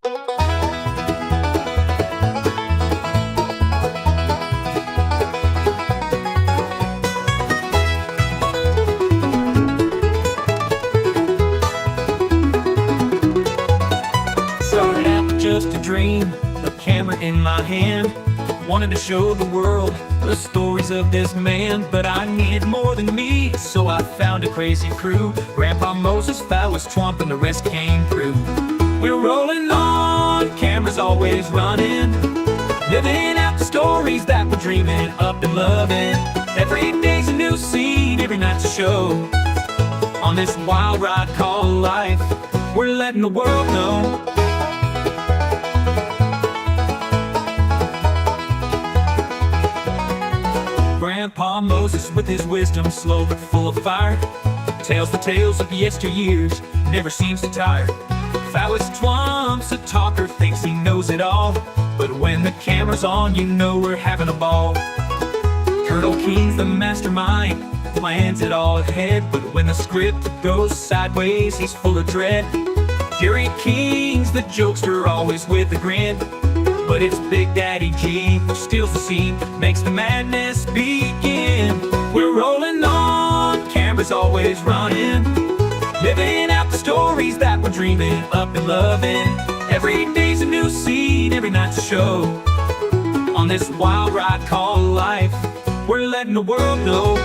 Started out with just a dream, a camera in my hand. Wanted to show the world the stories of this man, but I needed more than me, so I found a crazy crew. Grandpa Moses, Phallus Twump, and the rest came through. We're rolling on, cameras always running, living out the stories that we're dreaming up and loving. Every day's a new scene, every night's a show. On this wild ride called life, we're letting the world know. Grandpa Moses with his wisdom, slow but full of fire, tells the tales of yesteryears, never seems to tire. Phallus Twomp's a talker, thinks he knows it all, but when the camera's on, you know we're having a ball. Colonel Keen's the mastermind, plans it all ahead, but when the script goes sideways, he's full of dread. Jerry King's the jokester, always with a grin, but it's Big Daddy G who steals the scene, makes the madness begin. We're rolling on, cameras always running, living out the stories that we're dreaming up and loving. Every day's a new scene, every night's a show. On this wild ride called life, we're letting the world know.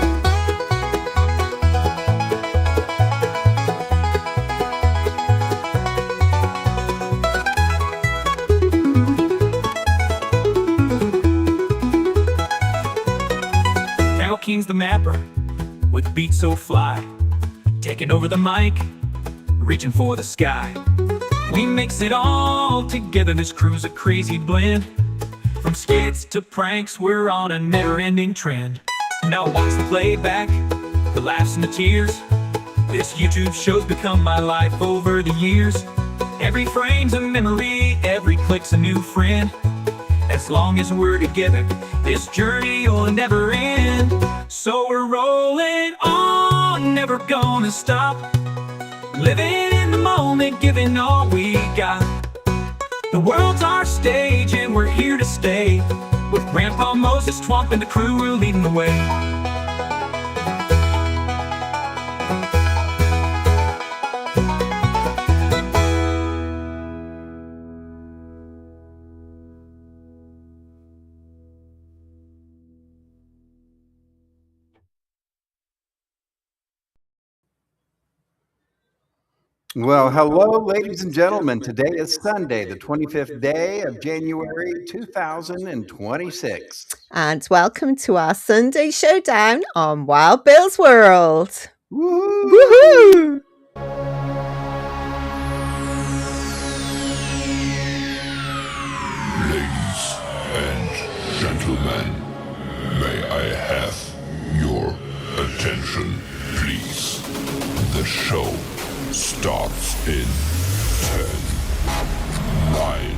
King's the mapper, with beats so fly, taking over the mic, reaching for the sky. We mix it all together, this crew's a crazy blend. From skits to pranks, we're on a never-ending trend. Now watch the playback, the laughs and the tears. This YouTube show's become my life over the years. Every frame's a memory, every click's a new friend. As long as we're together, this journey will never end. So we're rolling on, never gonna stop, living in the moment, giving all we got. The world's our stage and we're here to stay. With Grandpa Moses, Twump, and the crew, we're leading the way. Well, hello, ladies and gentlemen. Today is Sunday, the 25th day of January 2026. And welcome to our Sunday showdown on Wild Bill's World. Woohoo! Woohoo! Ladies and gentlemen, may I have your attention, please? The show starts in 10, 9,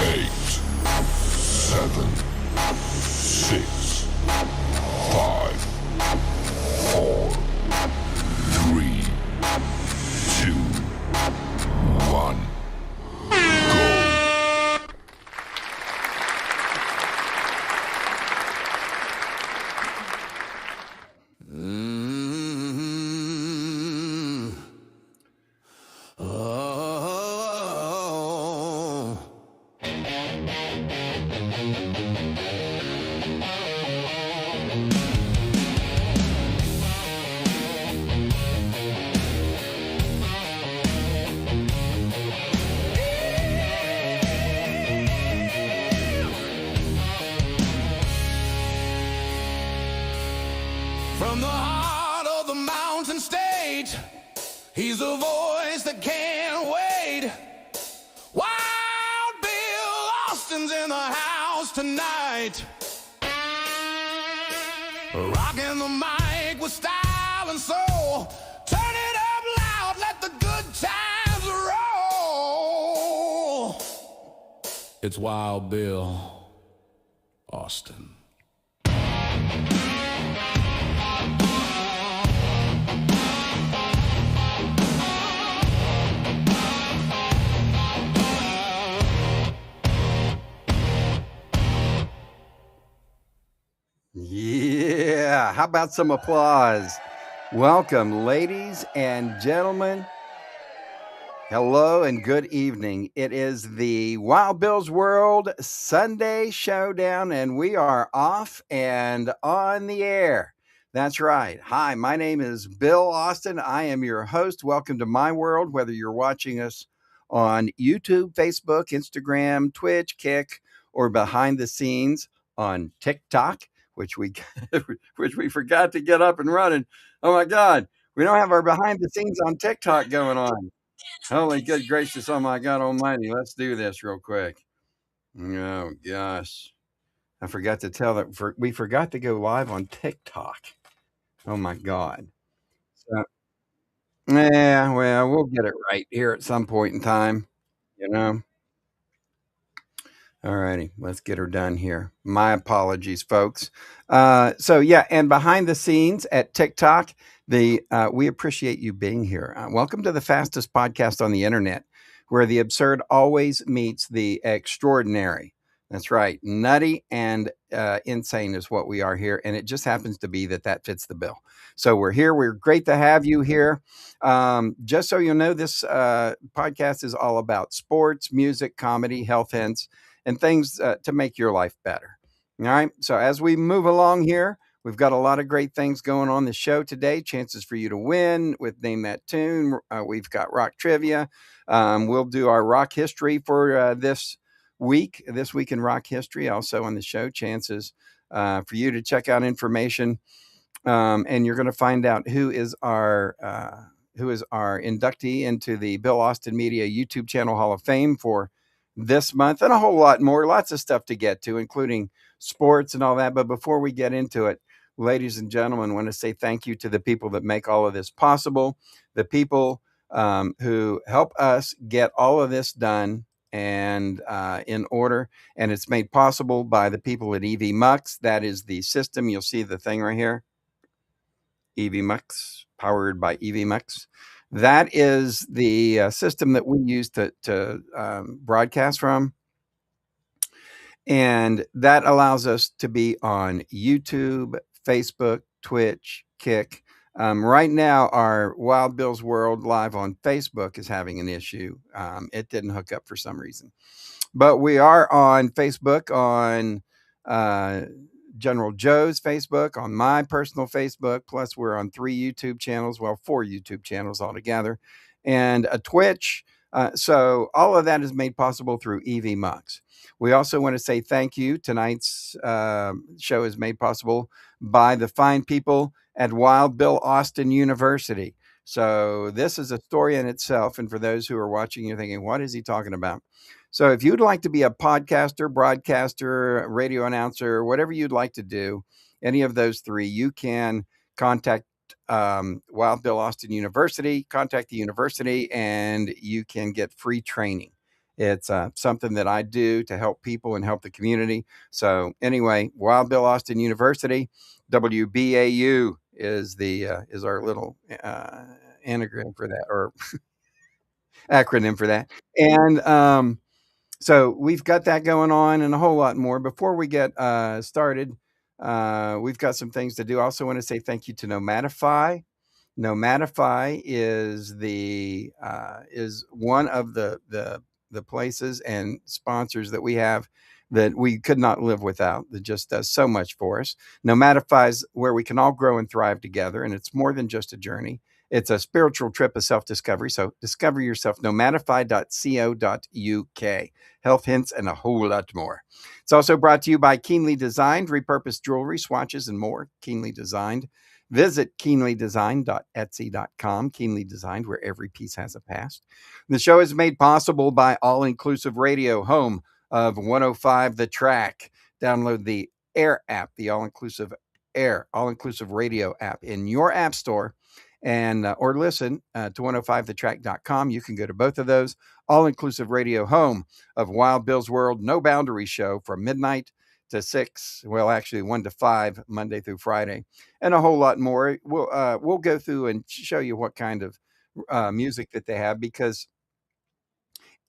8, 7, 6, 5, 4, 3, 2, 1. From the heart of the mountain stage, he's a voice that can't wait. Wild Bill Austin's in the house tonight, rocking the mic with style and soul. Turn it up loud, let the good times roll. It's Wild Bill Austin. Yeah, how about some applause? Welcome, ladies and gentlemen. Hello and good evening. It is the Wild Bill's World Sunday Showdown, and we are off and on the air. That's right. Hi, my name is Bill Austin. I am your host. Welcome to my world, whether you're watching us on YouTube, Facebook, Instagram, Twitch, Kick, or behind the scenes on TikTok, which we which we forgot to get up and running. Oh my God, we don't have our behind the scenes on TikTok going on. Holy good gracious, oh my God almighty. Let's do this real quick. Oh gosh. I forgot to tell that we forgot to go live on TikTok. Oh my God. So, yeah, well, we'll get it right here at some point in time, you know. All righty, let's get her done here. My apologies, folks. So yeah, and behind the scenes at TikTok, we appreciate you being here. Welcome to the fastest podcast on the internet, where the absurd always meets the extraordinary. That's right, nutty and insane is what we are here, and it just happens to be that fits the bill. So we're here. We're great to have you here. Just so you know, this podcast is all about sports, music, comedy, health hints and things to make your life better. All right. So as we move along here, we've got a lot of great things going on the show today. Chances for you to win with Name That Tune. We've got rock trivia. We'll do our rock history for this week in rock history. Also on the show, chances for you to check out information. And you're going to find out who is our inductee into the Bill Austin Media YouTube Channel Hall of Fame for this month, and a whole lot more. Lots of stuff to get to, including sports and all that. But before we get into it, ladies and gentlemen, I want to say thank you to the people that make all of this possible, the people who help us get all of this done and in order. And it's made possible by the people at EV Mux. That is the system. You'll see the thing right here. EV Mux, powered by EV Mux. That is the system that we use to broadcast from. And that allows us to be on YouTube, Facebook, Twitch, Kick. Right now, our Wild Bill's World live on Facebook is having an issue. It didn't hook up for some reason. But we are on Facebook, on General Joe's Facebook, on my personal Facebook, plus we're on 4 YouTube channels altogether, and a Twitch. So all of that is made possible through EV Mux. We also want to say thank you. Tonight's show is made possible by the fine people at Wild Bill Austin University. So this is a story in itself. And for those who are watching, you're thinking, what is he talking about? So if you'd like to be a podcaster, broadcaster, radio announcer, whatever you'd like to do, any of those three, you can contact Wild Bill Austin University, contact the university, and you can get free training. It's something that I do to help people and help the community. So anyway, Wild Bill Austin University, WBAU is our little anagram for that, or acronym for that. And so we've got that going on and a whole lot more. Before we get started, we've got some things to do. I also want to say thank you to Nomadify. Nomadify is is one of the places and sponsors that we have that we could not live without, that just does so much for us. Nomadify is where we can all grow and thrive together, and it's more than just a journey. It's a spiritual trip of self-discovery. So discover yourself, nomadify.co.uk. Health hints and a whole lot more. It's also brought to you by Keenly Designed, repurposed jewelry, swatches, and more. Keenly Designed. Visit keenlydesign.etsy.com. Keenly Designed, where every piece has a past. The show is made possible by All Inclusive Radio, home of 105 The Track. Download the Air app, the All Inclusive Radio app in your app store, and or listen to 105thetrack.com. You can go to both of those. All Inclusive Radio, home of Wild Bill's World, No Boundary Show from midnight to 6, well, actually 1 to 5, Monday through Friday, and a whole lot more. We'll go through and show you what kind of music that they have, because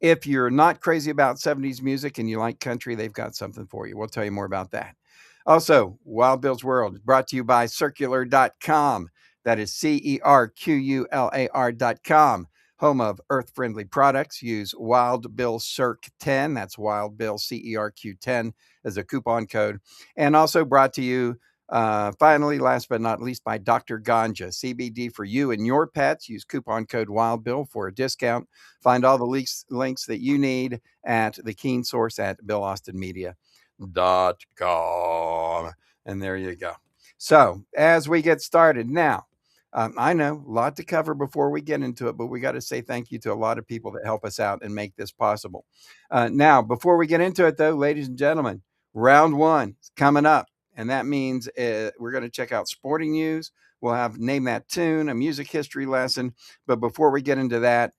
if you're not crazy about 70s music and you like country, they've got something for you. We'll tell you more about that. Also, Wild Bill's World is brought to you by Circular.com. That is CERQULAR.com. Home of earth-friendly products. Use Wild Bill Circ 10. That's Wild Bill CERQ 10 as a coupon code. And also brought to you, finally, last but not least, by Dr. Ganja, CBD for you and your pets. Use coupon code Wild Bill for a discount. Find all the links that you need at the Keen Source at BillAustinMedia.com. And there you go. So as we get started now, I know a lot to cover before we get into it, but we got to say thank you to a lot of people that help us out and make this possible. Now, before we get into it, though, ladies and gentlemen, round one is coming up, and that means we're going to check out sporting news. We'll have Name That Tune, a music history lesson. But before we get into that,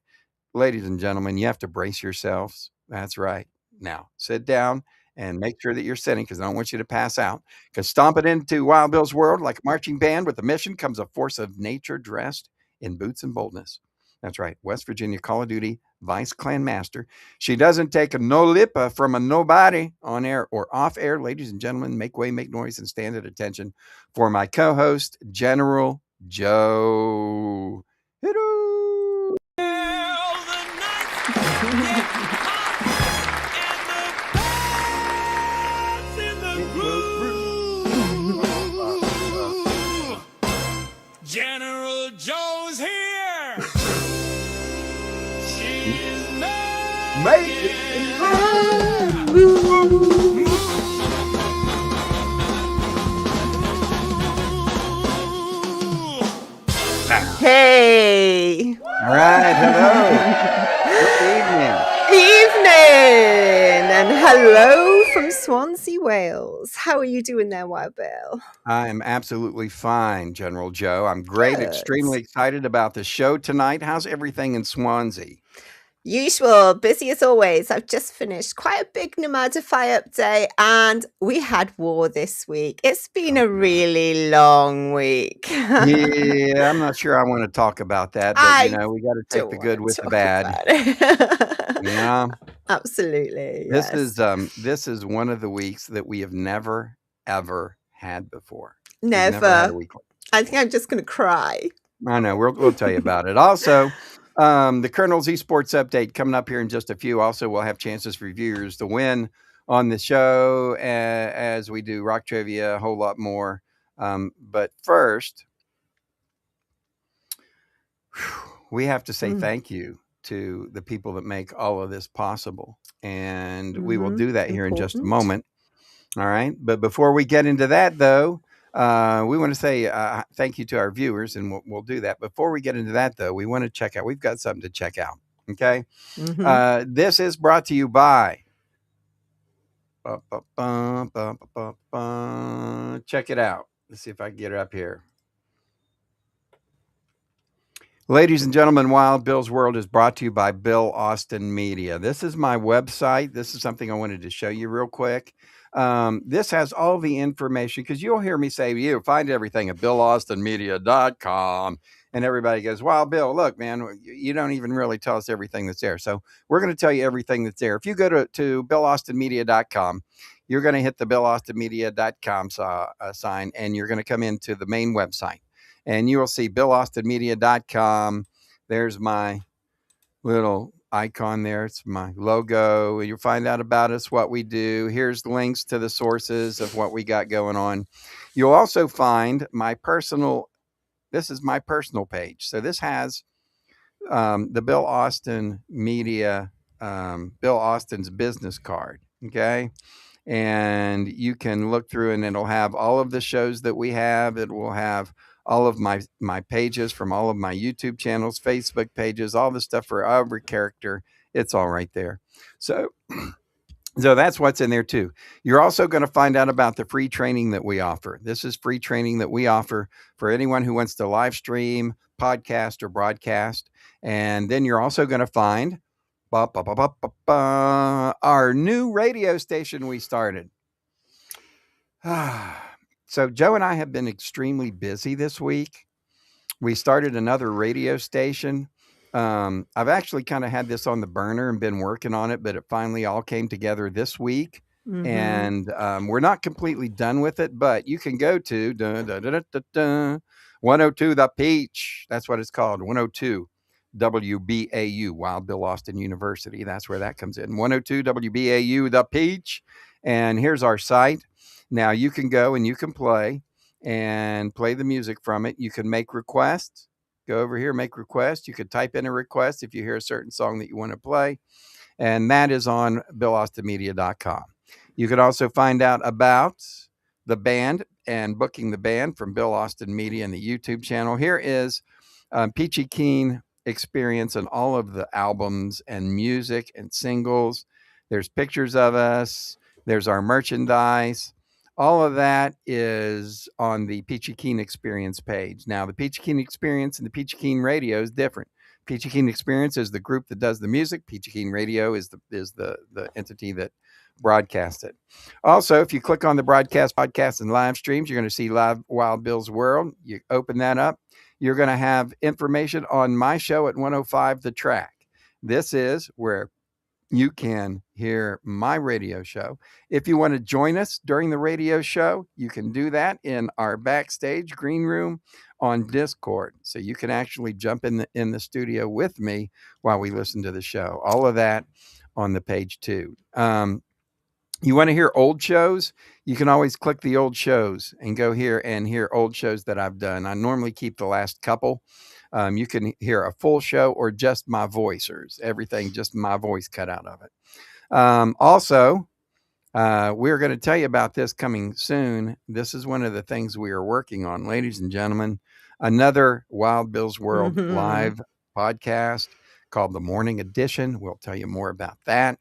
ladies and gentlemen, you have to brace yourselves. That's right. Now, sit down and make sure that you're sitting, because I don't want you to pass out. Because stomping into Wild Bill's world like a marching band with a mission comes a force of nature dressed in boots and boldness. That's right. West Virginia Call of Duty Vice Clan Master. She doesn't take a no lippa from a nobody on air or off air. Ladies and gentlemen, make way, make noise, and stand at attention for my co-host, General Joe. Hit-oo. General Joe's here. She's making Hey. All right. Hello. Good evening. Evening. And hello from Swansea, Wales. How are you doing there, Wild Bill? I am absolutely fine, General Joe. I'm great. Good. Extremely excited about the show tonight. How's everything in Swansea? Usual, busy as always. I've just finished quite a big Nomadify update, and we had war this week. It's been a really long week. Yeah, I'm not sure I want to talk about that, but you know, we got to take Don't the good wanna with the talk bad. about it. Yeah, Absolutely. this Yes. is one of the weeks that we have never ever had before. We've never had a Never. week like I this think before. I'm just going to cry. I know. We'll tell you about it. Also, the Colonel's Esports update coming up here in just a few. Also, we'll have chances for viewers to win on the show as we do rock trivia, a whole lot more. But first, we have to say Mm. thank you to the people that make all of this possible. And we will do that here in just a Important. moment. All right. But before we get into that, though, we want to say thank you to our viewers, and we'll do that. Before we get into that, though, we want to check out. We've got something to check out. Okay. Mhm. This is brought to you by. Check it out. Let's see if I can get it up here. Ladies and gentlemen, Wild Bill's World is brought to you by Bill Austin Media. This is my website. This is something I wanted to show you real quick. This has all the information, because you'll hear me say, you find everything at BillAustinMedia.com. And everybody goes, well, Bill, look, man, you don't even really tell us everything that's there. So we're going to tell you everything that's there. If you go to BillAustinMedia.com, you're going to hit the BillAustinMedia.com sign, and you're going to come into the main website. And you will see BillAustinMedia.com. There's my little icon there. It's my logo. You'll find out about us, what we do. Here's the links to the sources of what we got going on. You'll also find my personal, this is my personal page. So this has the Bill Austin Media, Bill Austin's business card. Okay. And you can look through, and it'll have all of the shows that we have. It will have all of my pages from all of my YouTube channels, Facebook pages, all the stuff for every character. It's all right there. So that's what's in there too. You're also going to find out about the free training that we offer. This is free training that we offer for anyone who wants to live stream, podcast, or broadcast. And then you're also going to find our new radio station we started. So Joe and I have been extremely busy this week. We started another radio station. I've actually kind of had this on the burner and been working on it, but it finally all came together this week. Mm-hmm. And we're not completely done with it, but you can go to 102 The Peach. That's what it's called, 102 WBAU, Wild Bill Austin University. That's where that comes in, 102 WBAU The Peach. And here's our site. Now you can go and you can play the music from it. You can make requests. Go over here, make requests. You could type in a request if you hear a certain song that you want to play. And that is on BillAustinMedia.com. You could also find out about the band and booking the band from Bill Austin Media and the YouTube channel. Here is Peachy Keen Experience and all of the albums and music and singles. There's pictures of us. There's our merchandise. All of that is on the Peachy Keen Experience page. Now, the Peachy Keen Experience and the Peachy Keen Radio is different. Peachy Keen Experience is the group that does the music. Peachy Keen Radio is the entity that broadcasts it. Also, if you click on the broadcast, podcast, and live streams, you're going to see Live Wild Bill's World. You open that up. You're going to have information on my show at 105 The Track. This is where you can hear my radio show. If you want to join us during the radio show, you can do that in our backstage green room on Discord. So you can actually jump in the studio with me while we listen to the show. All of that on the page too. You want to hear old shows? You can always click the old shows and go here and hear old shows that I've done. I normally keep the last couple. You can hear a full show or just my voice, or everything, just my voice cut out of it. Also, we're going to tell you about this coming soon. This is one of the things we are working on, ladies and gentlemen. Another Wild Bill's World live podcast called The Morning Edition. We'll tell you more about that.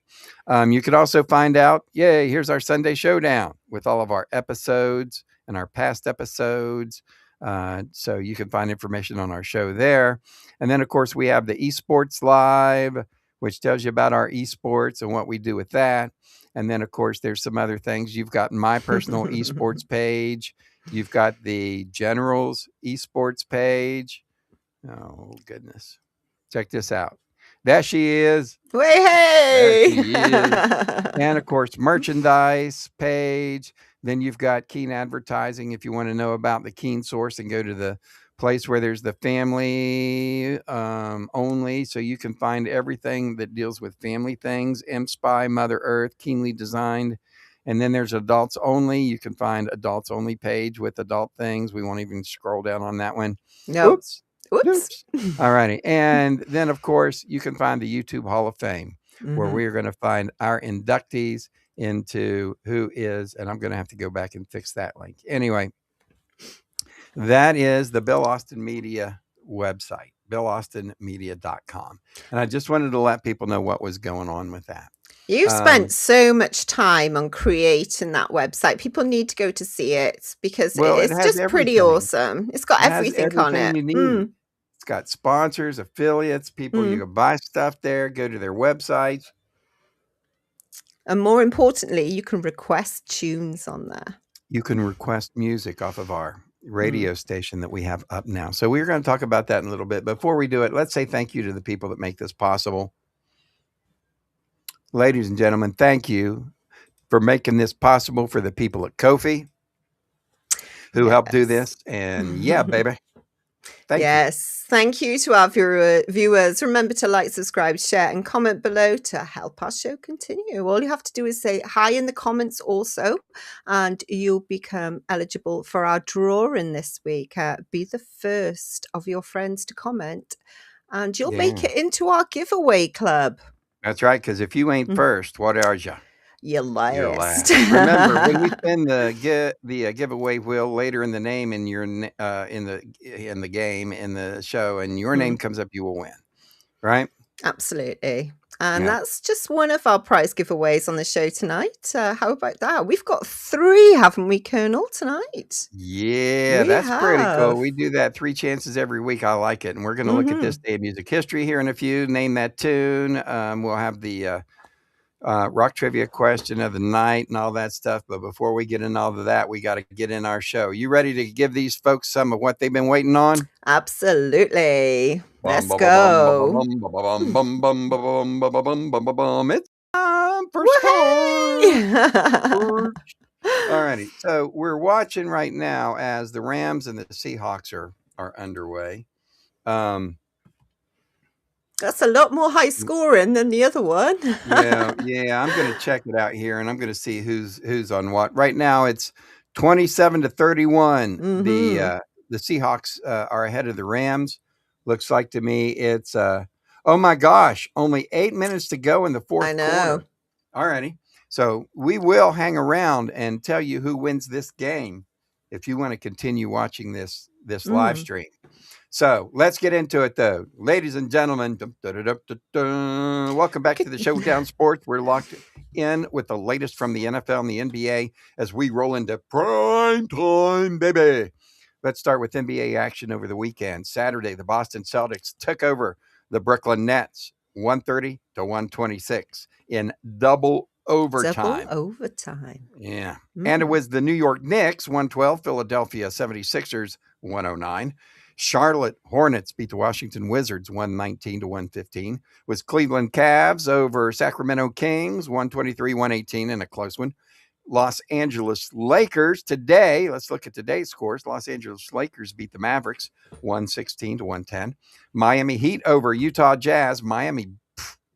You could also find out, here's our Sunday Showdown with all of our episodes and our past episodes. So you can find information on our show there. And then, of course, we have the Esports Live, which tells you about our esports and what we do with that. And then, of course, there's some other things. You've got my personal esports page. You've got the General's esports page. Oh, goodness. Check this out. There she is. Hey! There she is. And, of course, merchandise page. Then you've got Keen Advertising. If you want to know about the Keen Source, and go to the place where there's the family only. So you can find everything that deals with family things. M-Spy, Mother Earth, Keenly Designed. And then there's adults only. You can find adults only page with adult things. We won't even scroll down on that one. No. Oops. All righty. And then, of course, you can find the YouTube Hall of Fame, where we are going to find our inductees into who is, and I'm going to have to go back and fix that link. Anyway, that is the Bill Austin Media website, BillAustinMedia.com. And I just wanted to let people know what was going on with that. You've spent so much time on creating that website. People need to go to see it because it's just pretty awesome. It's got everything on it. You need. It's got sponsors, affiliates, people. You can buy stuff there, go to their websites. And more importantly, you can request tunes on there. You can request music off of our radio station that we have up now. So we're going to talk about that in a little bit. Before we do it, let's say thank you to the people that make this possible. Ladies and gentlemen, thank you for making this possible for the people at Ko-fi who helped do this. And baby. Thank you. Thank you to our viewers. Remember to like, subscribe, share, and comment below to help our show continue. All you have to do is say hi in the comments also, and you'll become eligible for our drawing this week. Be the first of your friends to comment, and you'll make it into our giveaway club. That's right, because if you ain't first, what are you? You're last. Remember, when we spin the giveaway wheel later in the name in your in the game in the show, and your name comes up, you will win. Right? Absolutely. And that's just one of our prize giveaways on the show tonight. How about that? We've got 3, haven't we, Colonel, tonight? Yeah, that's pretty cool. We do that 3 chances every week. I like it. And we're going to look at this day of music history here in a few. Name that tune. We'll have the rock trivia question of the night and all that stuff. But before we get in all of that, we got to get in our show. You ready to give these folks some of what they've been waiting on? Absolutely. Let's go. It's time time for sports. Alrighty, so we're watching right now as the Rams and the Seahawks are underway. That's a lot more high scoring than the other one. yeah, I'm going to check it out here, and I'm going to see who's on what. Right now, it's 27-31. Mhm. The Seahawks are ahead of the Rams. Looks like to me it's oh my gosh, only 8 minutes to go in the fourth I know. quarter. Alrighty, so we will hang around and tell you who wins this game if you want to continue watching this live stream. So let's get into it, though. Ladies and gentlemen, welcome back to the Showdown Sports. We're locked in with the latest from the NFL and the NBA as we roll into prime time, baby. Let's start with NBA action over the weekend. Saturday, the Boston Celtics took over the Brooklyn Nets 130-126 in double overtime. Double overtime. Yeah. And it was the New York Knicks 112, Philadelphia 76ers 109. Charlotte Hornets beat the Washington Wizards 119-115. Was Cleveland Cavs over Sacramento Kings 123-118 in a close one. Los Angeles Lakers today, let's look at today's scores. Los Angeles Lakers beat the Mavericks 116-110. Miami Heat over Utah Jazz. Miami,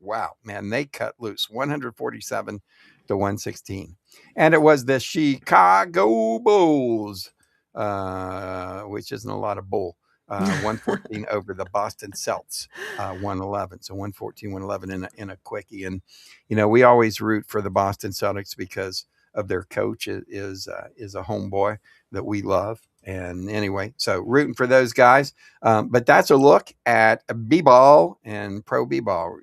wow, man, they cut loose 147-116. And it was the Chicago Bulls, which isn't a lot of bull. 114 over the Boston Celtics, 111. So 114-111 in a quickie. And, we always root for the Boston Celtics because of their coach is a homeboy that we love. And anyway, so rooting for those guys. But that's a look at b-ball and pro b-ball.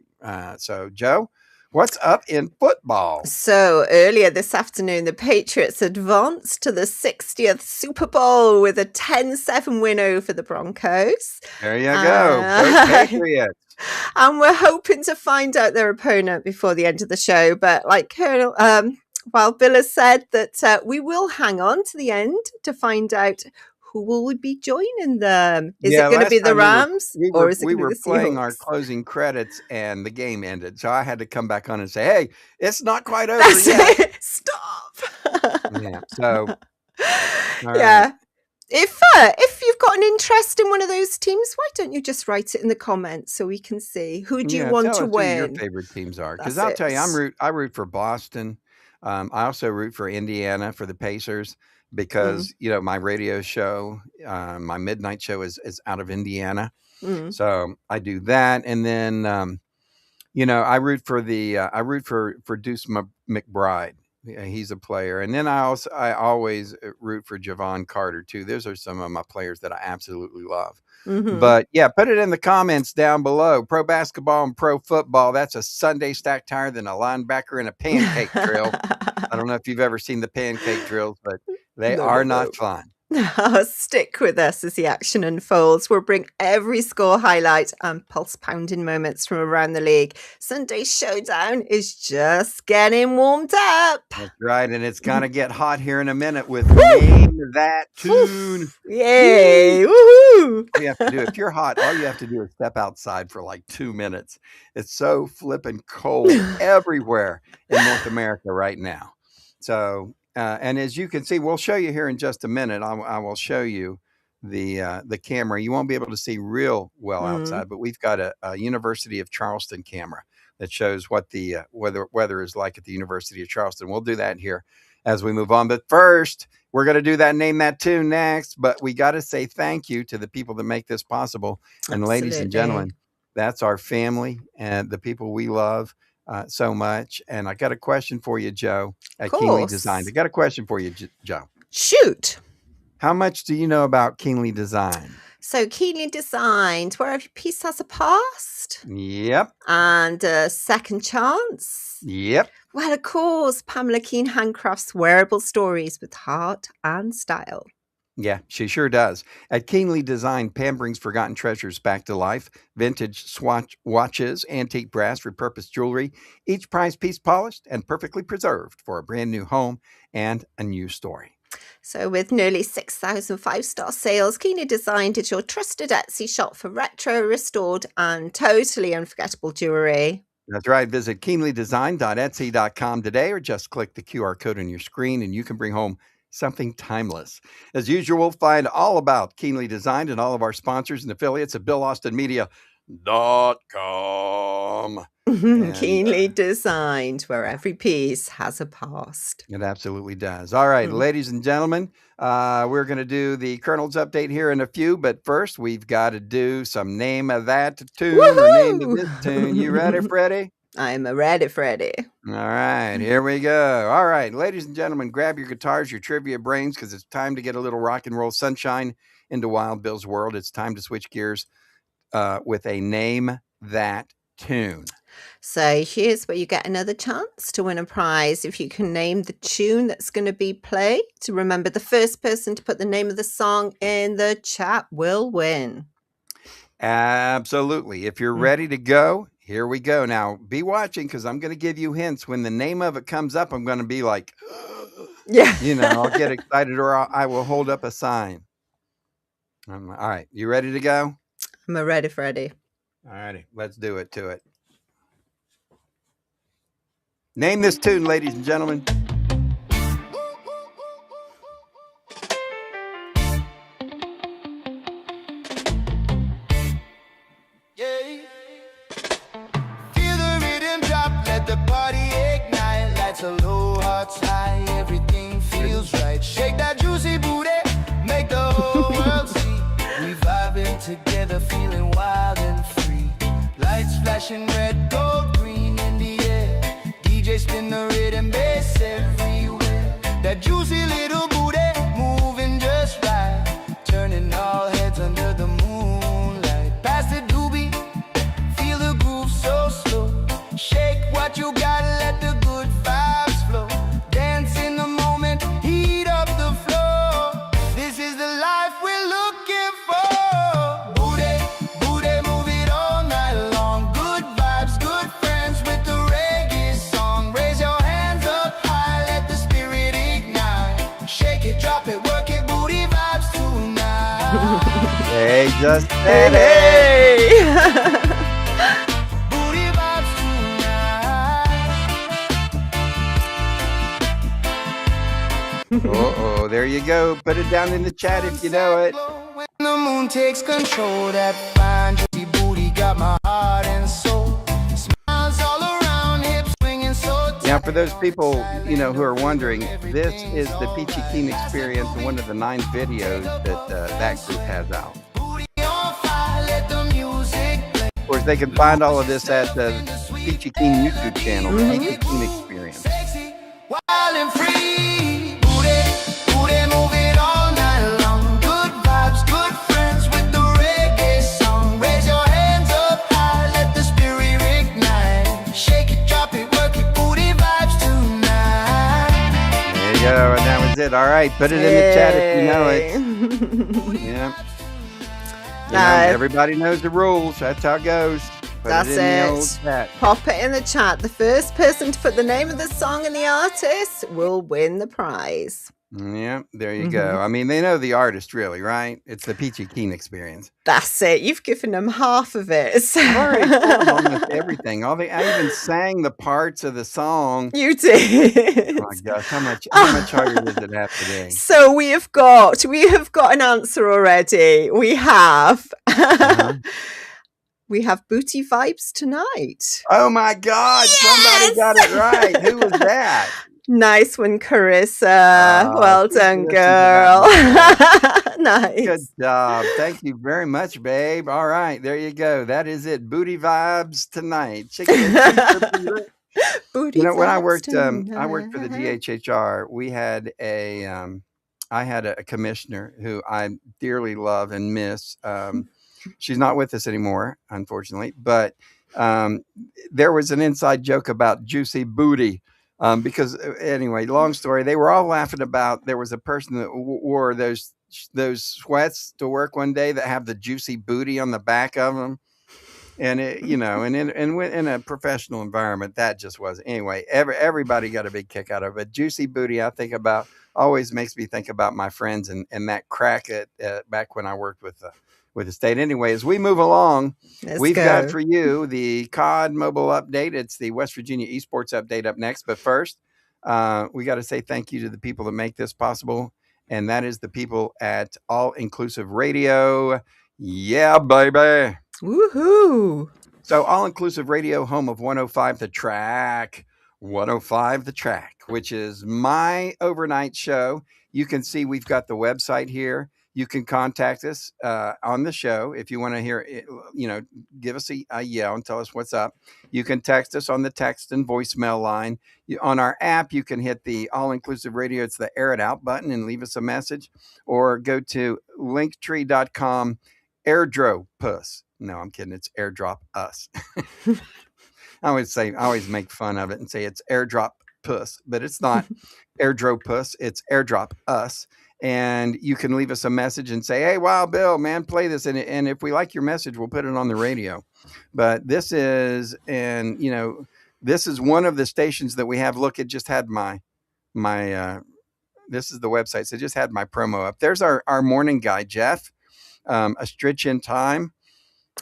So, Joe, what's up in football? So earlier this afternoon, the Patriots advanced to the 60th Super Bowl with a 10-7 win over the Broncos. There you go. Go Patriots. And we're hoping to find out their opponent before the end of the show. But like Colonel, Bill has said that we will hang on to the end to find out who will be joining them. Is it going to be the Rams or is it going to be the Seahawks? We were playing our closing credits and the game ended. So I had to come back on and say, hey, it's not quite over yet. Stop. Yeah. So, yeah. Right. If you've got an interest in one of those teams, why don't you just write it in the comments so we can see who do you want to win? Who your favorite teams are, because I'll tell you, I root for Boston. I also root for Indiana for the Pacers because my radio show, my midnight show is out of Indiana, so I do that, and then I root for Deuce McBride. He's a player. And then I always root for Javon Carter too. Those are some of my players that I absolutely love. But yeah, put it in the comments down below. Pro basketball and pro football. That's a Sunday stacked higher than a linebacker in a pancake drill. I don't know if you've ever seen the pancake drills, but they are not fun. Stick with us as the action unfolds. We'll bring every score highlight and pulse-pounding moments from around the league. Sunday's showdown is just getting warmed up. That's right, and it's going to get hot here in a minute with Name That Tune. Yay! Woohoo! You have to do, if you're hot, all you have to do is step outside for like 2 minutes. It's so flipping cold everywhere in North America right now. So... and as you can see, we'll show you here in just a minute. I will show you the camera. You won't be able to see real well outside, but we've got a University of Charleston camera that shows what the weather is like at the University of Charleston. We'll do that here as we move on. But first, we're going to do that Name That Tune next. But we got to say thank you to the people that make this possible. And ladies and gentlemen, that's our family and the people we love so much. And I got a question for you, Joe, at Keenly Design. I got a question for you, Joe. Shoot. How much do you know about Keenly Design? So Keenly Designed, where every piece has a past. Yep. And a second chance. Yep. Well, of course, Pamela Keen handcrafts wearable stories with heart and style. Yeah, she sure does. At Keenly Design, Pam brings forgotten treasures back to life. Vintage Swatch watches, antique brass, repurposed jewelry, each prize piece polished and perfectly preserved for a brand new home and a new story. So with nearly 6,000 five-star sales, Keenly Designed is your trusted Etsy shop for retro, restored and totally unforgettable jewelry. That's right. Visit keenlydesign.etsy.com today or just click the QR code on your screen and you can bring home something timeless. As usual, find all about Keenly Designed and all of our sponsors and affiliates at BillAustinMedia.com. And Keenly designed, where every piece has a past. it absolutely does. All right, Mm. ladies and gentlemen, we're going to do the Colonel's update here in a few, but first we've got to do some name of that tune or name of this tune. You ready, Woohoo! Freddie? I'm ready, Freddie. All right, here we go. All right, ladies and gentlemen, grab your guitars, your trivia brains, because it's time to get a little rock and roll sunshine into Wild Bill's world. It's time to switch gears with a name that tune. So here's where you get another chance to win a prize if you can name the tune that's going to be played. Remember, the first person to put the name of the song in the chat will win. Absolutely. If you're Mm. ready to go, here we go. Now, be watching because I'm going to give you hints. When the name of it comes up, I'm going to be like, Yeah. I'll get excited or I will hold up a sign. All right. You ready to go? I'm ready, Freddie. All righty. Let's do it to it. Name this tune, ladies and gentlemen. Yeah. Feel the rhythm drop, let the party ignite. Lights are low, hearts high, everything feels right. Shake that juicy booty, make the whole world see. We vibing together, feeling wild and free. Lights flashing red, gold, green in the air. DJ spin the rhythm, bass everywhere. That juicy little booty moving just right, turning all heads under the moonlight. Pass the doobie, feel the groove so slow. Shake what you got, let the good vibes flow. Dance in the moment, heat up the floor. This is the life we're looking for. Booty, booty, move it all night long. Good vibes, good friends with the reggae song. Raise your hands up high, let the spirit ignite. Shake it, drop it, work it, booty vibes tonight. They just said it. Hey! Booty vibes tonight. Uh-oh, there you go. Put it down in the chat if you know it. When the moon takes control, that fine juicy booty got my heart and soul. Smiles all around, hips swinging so tight. Now, for those people, who are wondering, this is the Peachy Keen Experience, one of the 9 videos that that group has out. Booty on fire, let the music play. Of course, they can find all of this at the Peachy Keen YouTube channel, the Peachy Keen Experience. Sexy, wild and free. Booty, booty, move it all night long. Good vibes, good friends with the reggae song. Raise your hands up high, let the spirit ignite. Shake it, drop it, work it, booty vibes tonight. There you go, and that was it. All right, put it in the chat if you know it. Hey. Yeah. Now, Everybody knows the rules. That's how it goes. Put That's it in the old it. chat. Pop it in the chat. The first person to put the name of the song and the artist will win the prize. Yeah, there you go. I mean, they know the artist, really, right? It's the Peachy Keen Experience. That's it. You've given them half of it. I've already told them almost everything. I even sang the parts of the song. You did. Oh my gosh, how much harder does it have to be? So we have got an answer already. We have we have Booty Vibes Tonight. Oh my God, somebody got it right. Who was that? Nice one, Carissa. Well she done, listened to girl. that Nice. Good job. Thank you very much, babe. All right, there you go. That is it. Booty Vibes Tonight. Booty When I Vibes worked for the Tonight. DHHR, we had I had a commissioner who I dearly love and miss. She's not with us anymore, unfortunately, but there was an inside joke about juicy booty. Because anyway, long story, they were all laughing about, there was a person that wore those sweats to work one day that have the juicy booty on the back of them. And in a professional environment, that just wasn't. Anyway, everybody got a big kick out of it. Juicy booty, always makes me think about my friends and that crack back when I worked with with the state. Anyway, as we move along, Let's we've got go. for you the COD mobile update. It's the West Virginia esports update up next. But first, we got to say thank you to the people that make this possible. And that is the people at All Inclusive Radio. Yeah, baby. Woohoo! So All Inclusive Radio, home of 105 The Track. 105 The Track, which is my overnight show. You can see we've got the website here. You can contact us on the show if you want to hear it, give us a yell and tell us what's up. You can text us on the text and voicemail line. On our app, you can hit the All Inclusive Radio. It's the air it out button and leave us a message, or go to linktree.com airdrop us. No, I'm kidding. It's airdrop us. I always make fun of it and say it's airdrop puss, but it's not airdrop puss. It's airdrop us. And you can leave us a message and say, hey, Wild Bill, man, play this. And if we like your message, we'll put it on the radio. But this is one of the stations that we have. Look, it just had my this is the website. So it just had my promo up. There's our morning guy, Jeff, A Stitch in Time.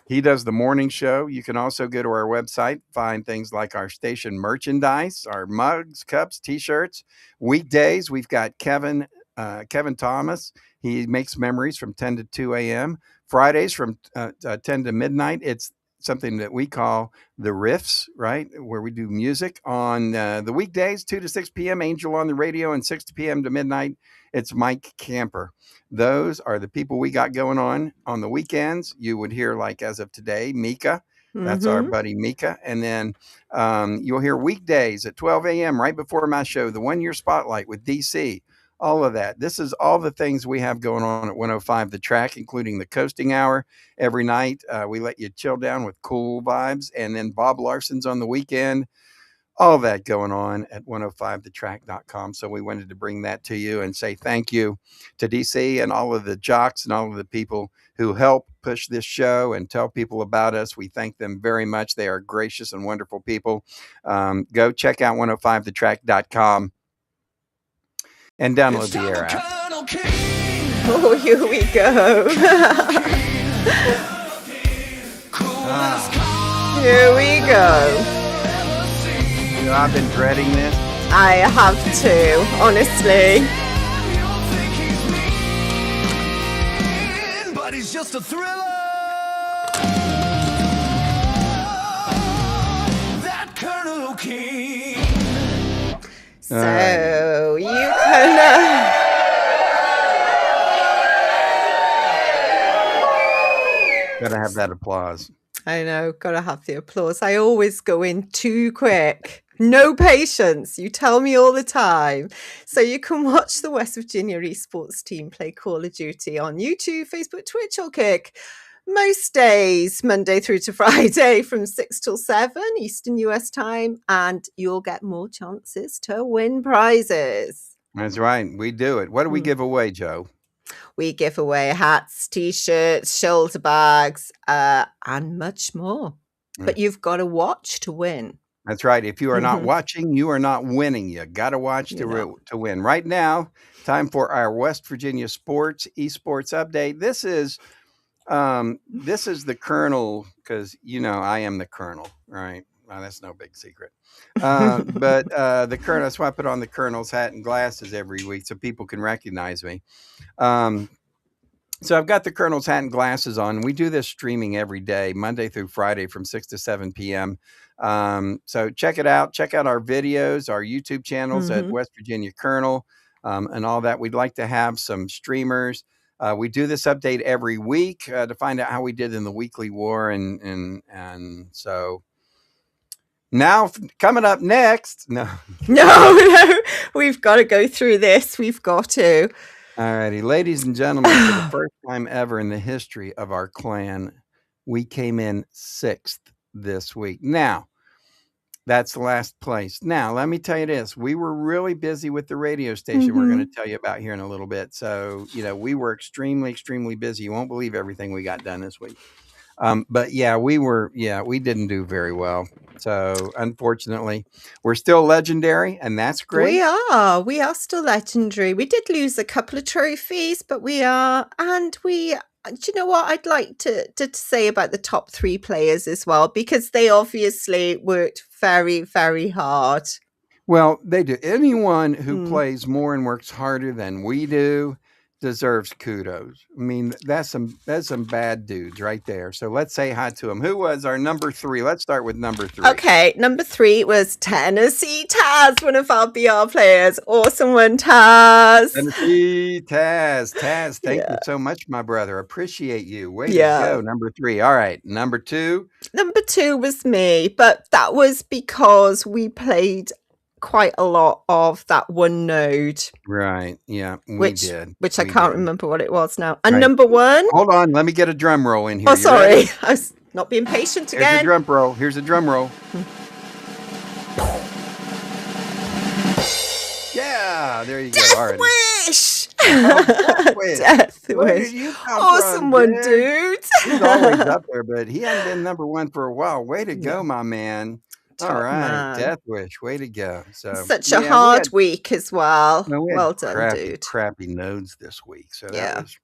He does the morning show. You can also go to our website, find things like our station merchandise, our mugs, cups, T-shirts. Weekdays, we've got Kevin Thomas. He makes memories from 10 to 2 a.m. Fridays from 10 to midnight. It's something that we call the Riffs, right? Where we do music on the weekdays, 2 to 6 p.m. Angel on the radio, and 6 p.m. to midnight. It's Mike Camper. Those are the people we got going on the weekends. You would hear, like as of today, Mika. That's our buddy Mika. And then you'll hear weekdays at 12 a.m. right before my show, the 1 Year Spotlight with DC. All of that. This is all the things we have going on at 105 The Track, including the coasting hour every night. We let you chill down with cool vibes. And then Bob Larson's on the weekend. All that going on at 105thetrack.com. So we wanted to bring that to you and say thank you to DC and all of the jocks and all of the people who help push this show and tell people about us. We thank them very much. They are gracious and wonderful people. Go check out 105thetrack.com and download the Air app. Oh, here we go. Here we go. I've been dreading this. I have to, honestly. But he's just a thriller. That Colonel O'King. So you can. Gotta have that applause. I know, gotta have the applause. I always go in too quick. No patience. You tell me all the time. So you can watch the West Virginia esports team play Call of Duty on YouTube, Facebook, Twitch, or Kick most days, Monday through to Friday from 6 till 7 Eastern US time, and you'll get more chances to win prizes. That's right. We do it. What do we give away, Joe? We give away hats, t-shirts, shoulder bags, and much more. But you've got to watch to win. That's right. If you are not watching, you are not winning. You got to watch to win. Right now, time for our West Virginia esports update. This is the Colonel, because I am the Colonel, right? Well, that's no big secret. But the Colonel, that's why I put on the Colonel's hat and glasses every week so people can recognize me. So I've got the Colonel's hat and glasses on. We do this streaming every day, Monday through Friday from 6 to 7 p.m. So check it out. Check out our videos, our YouTube channels at West Virginia Colonel, and all that. We'd like to have some streamers. We do this update every week to find out how we did in the weekly war. And so now coming up next. No, we've got to go through this. We've got to. All righty, ladies and gentlemen, for the first time ever in the history of our clan, we came in 6th this week. Now, that's the last place. Now, let me tell you this. We were really busy with the radio station we're going to tell you about here in a little bit. So, we were extremely, extremely busy. You won't believe everything we got done this week. But yeah, we didn't do very well. So unfortunately, we're still legendary, and that's great. We are still legendary. We did lose a couple of trophies, but we are, and we Do you know what I'd like to say about the top 3 players as well? Because they obviously worked very, very hard. Well, they do. Anyone who Mm. plays more and works harder than we do deserves kudos. I mean, that's some bad dudes right there. So let's say hi to them. Who was our number 3? Let's start with number 3. Okay, number 3 was Tennessee Taz, one of our BR players. Awesome one, Taz. Tennessee Taz. Taz, thank you Yeah. so much, my brother. Appreciate you. Way Yeah. to go. Number 3. All right. Number 2. Number 2 was me, but that was because we played quite a lot of that one node, Right. Yeah, we which did. which I We can't did. remember what it was now. And Right. number 1, Hold on. Let me get a drum roll in here. oh, You ready? sorry, I was not being patient Here's a again. drum roll. Here's a drum roll. Yeah, there you go. Death Already. Wish! Death Wish. Death Where Wish. did you come Awesome from, one, dude? dude. He's always up there, but he hadn't been number 1 for a while. Way to Yeah. go, my man. All Top right. man. Death Wish. Way to go. So Such a yeah, hard week as well. we had Well done, crappy, dude. crappy nodes this week. So that Yeah. was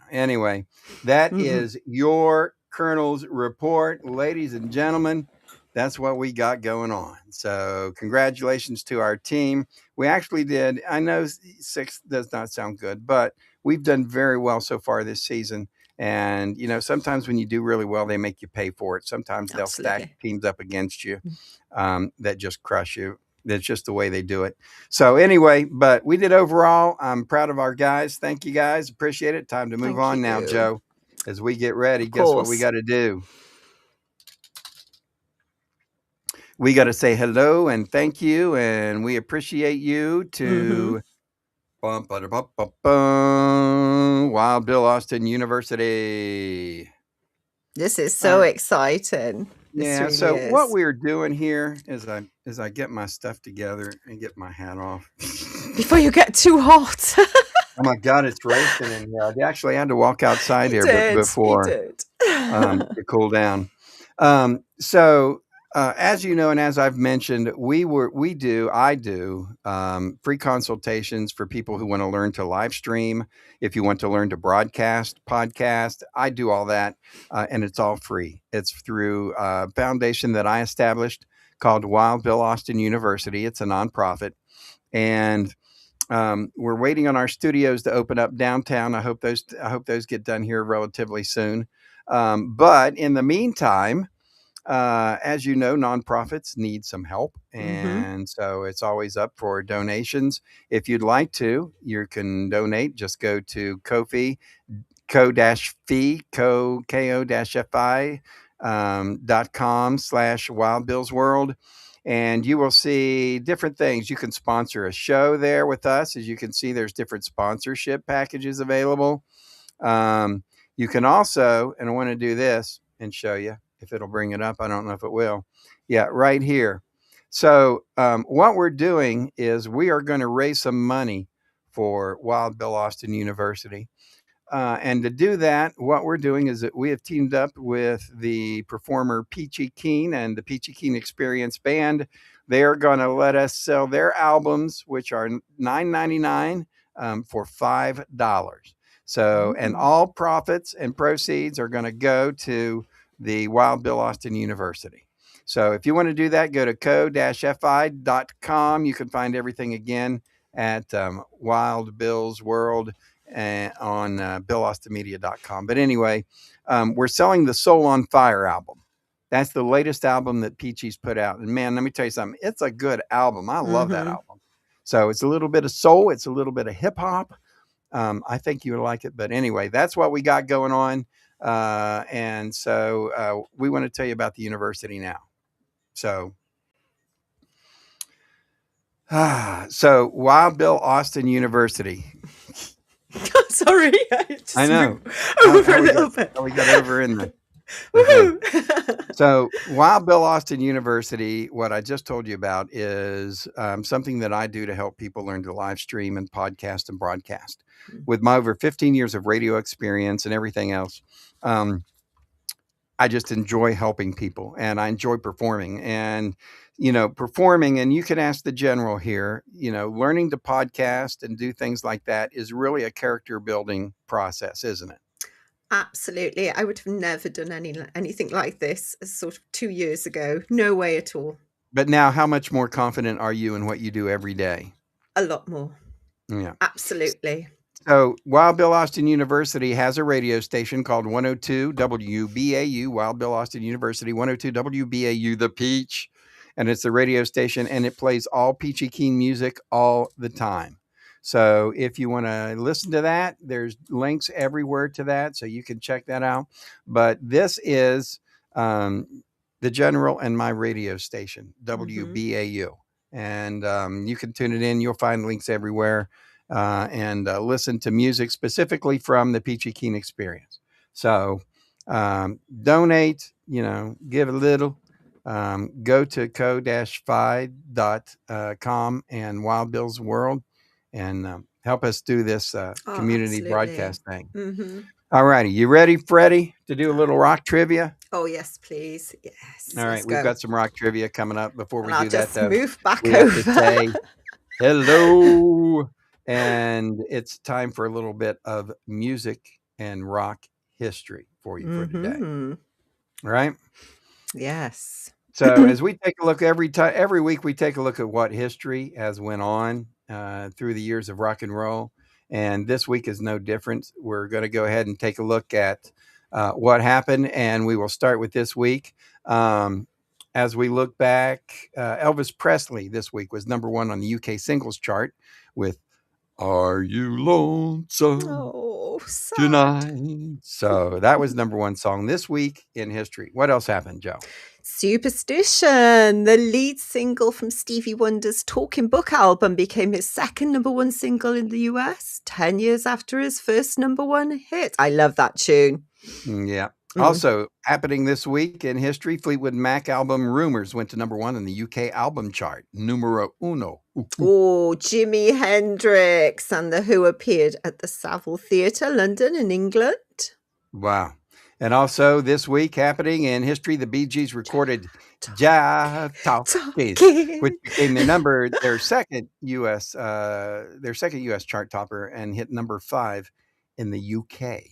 anyway. That Mhm. is your Colonel's report, ladies and gentlemen. That's what we got going on. So congratulations to our team. We actually did. I know 6 does not sound good, but we've done very well so far this season. And you know, sometimes when you do really well, they make you pay for it. Sometimes they'll stack Absolutely. teams up against you that just crush you. That's just the way they do it. So anyway, but we did overall. I'm proud of our guys. Thank you guys. Appreciate it. Time to move Thank on now, you. Joe. As we get ready, Of guess what we course. got to do? We got to say hello and thank you, and we appreciate you Mhm. to Wild Bill Austin University. This is so Uh, exciting. This Yeah. really So what is. we're doing here is I get my stuff together and get my hat off. Before you get too hot. Oh my God, it's roasting in here. I actually had to walk outside You here did. You before did. to cool down. So as you know, and as I've mentioned, I do free consultations for people who want to learn to live stream. If you want to learn to broadcast, podcast, I do all that, and it's all free. It's through a foundation that I established called Wild Bill Austin University. It's a nonprofit, and we're waiting on our studios to open up downtown. I hope those get done here relatively soon. But in the meantime, as you know, nonprofits need some help, Mhm. and so it's always up for donations. If you'd like to, you can donate. Just go to Ko-fi, ko-fi.com/wildbillsworld, and you will see different things. You can sponsor a show there with us. As you can see, there's different sponsorship packages available. You can also, and I want to do this and show you if it'll bring it up. I don't know if it will. Yeah, right here. So what we're doing is we are going to raise some money for Wild Bill Austin University. And to do that, what we're doing is that we have teamed up with the performer Peachy Keen and the Peachy Keen Experience Band. They are going to let us sell their albums, which are $9.99 for $5. So, and Mm. all profits and proceeds are going to go to the Wild Bill Austin University. So if you want to do that, go to ko-fi.com. You can find everything again at Wild Bill's World on BillAustinMedia.com. But anyway, we're selling the Soul on Fire album. That's the latest album that Peachy's put out. And man, let me tell you something. It's a good album. I love that Mhm. album. So it's a little bit of soul. It's a little bit of hip hop. I think you would like it. But anyway, that's what we got going on. And so we want to tell you about the university now. So Wild Bill Austin University. Sorry, I just I know. moved over a little bit. How we got over in the Woohoo! So Wild Bill Austin University, what I just told you about is something that I do to help people learn to live stream and podcast and broadcast. With my over 15 years of radio experience and everything else, I just enjoy helping people and I enjoy performing and, performing. And you can ask the general here, learning to podcast and do things like that is really a character building process, isn't it? Absolutely. I would have never done anything like this sort of 2 years ago. No way at all. But now, how much more confident are you in what you do every day? A lot more. Yeah. Absolutely. So Wild Bill Austin University has a radio station called 102 WBAU, Wild Bill Austin University, 102 WBAU, The Peach. And it's a radio station, and it plays all Peachy Keen music all the time. So if you want to listen to that, there's links everywhere to that, so you can check that out. But this is the General and my radio station, WBAU. And you can tune it in. You'll find links everywhere. And listen to music specifically from the Peachy Keen experience. So donate, give a little. Go to co-fi.com and Wild Bill's World and help us do this community absolutely. broadcast thing. Hmm. All righty. You ready, Freddie, to do a little rock trivia? Oh, yes, please. Yes. All right. Let's We've go. got some rock trivia coming up. Before we And I'll do that, just though, move back we have to over. say hello. And it's time for a little bit of music and rock history for you for today. Mhm. All right. Yes. So as we take a look every week, we take a look at what history has went on through the years of rock and roll. And this week is no different. We're going to go ahead and take a look at what happened. And we will start with this week. As we look back, Elvis Presley this week was number 1 on the UK singles chart with Are You Lonesome Oh, sad. Tonight? So that was number 1 song this week in history. What else happened, Joe? Superstition, the lead single from Stevie Wonder's Talking Book album, became his second number 1 single in the US, 10 years after his first number 1 hit. I love that tune. Yeah. Also happening this week in history, Fleetwood Mac album Rumors went to number 1 in the UK album chart, numero uno. Oh, Jimi Hendrix and The Who appeared at the Savile Theatre, London in England. Wow. And also this week happening in history, the Bee Gees recorded Jive Talking, which became their second US chart topper and hit number 5 in the UK.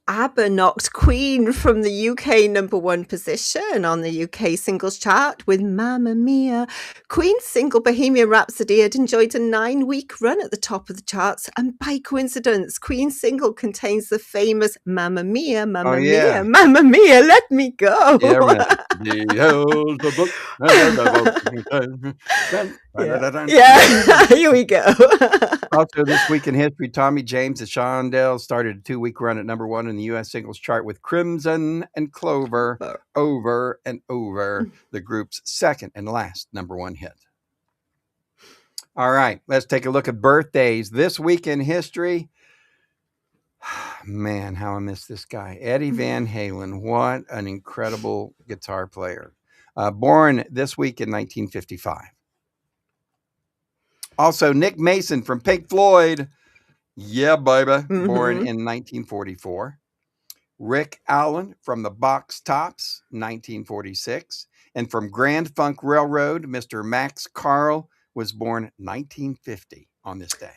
ABBA knocked Queen from the UK number 1 position on the UK singles chart with Mamma Mia. Queen's single Bohemian Rhapsody had enjoyed a 9-week run at the top of the charts, and by coincidence, Queen's single contains the famous Mamma Mia, Mamma Mia, Mamma Mia, let me go. Yeah, here we go. Also this week in history, Tommy James and Shondells started a 2-week run at number 1 in the US singles chart with Crimson and Clover, Over and Over, the group's second and last number 1 hit. All right, let's take a look at birthdays this week in history. Man, how I miss this guy. Eddie Van Halen. What an incredible guitar player. Born this week in 1955. Also, Nick Mason from Pink Floyd. Yeah, baby. Born in 1944. Rick Allen from the Box Tops, 1946. And from Grand Funk Railroad, Mr. Max Carl was born 1950 on this day.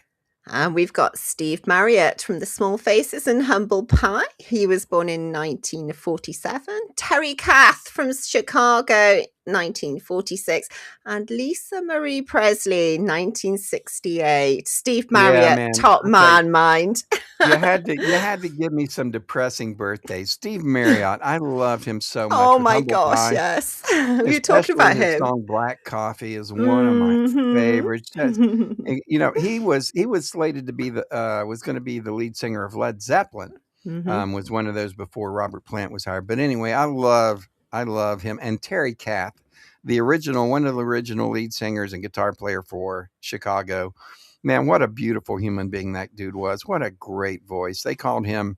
And we've got Steve Marriott from the Small Faces and Humble Pie. He was born in 1947. Terry Kath from Chicago, 1946. And Lisa Marie Presley, 1968. Steve Marriott, top man mind. You had to give me some depressing birthdays. Steve Marriott, I loved him so much. Oh my gosh, yes. We talked about him. His song Black Coffee is one of my favorites. He was slated to be was going to be the lead singer of Led Zeppelin. Was one of those before Robert Plant was hired. But anyway, I love him. And Terry Kath, one of the original lead singers and guitar player for Chicago. Man, what a beautiful human being that dude was. What a great voice. They called him,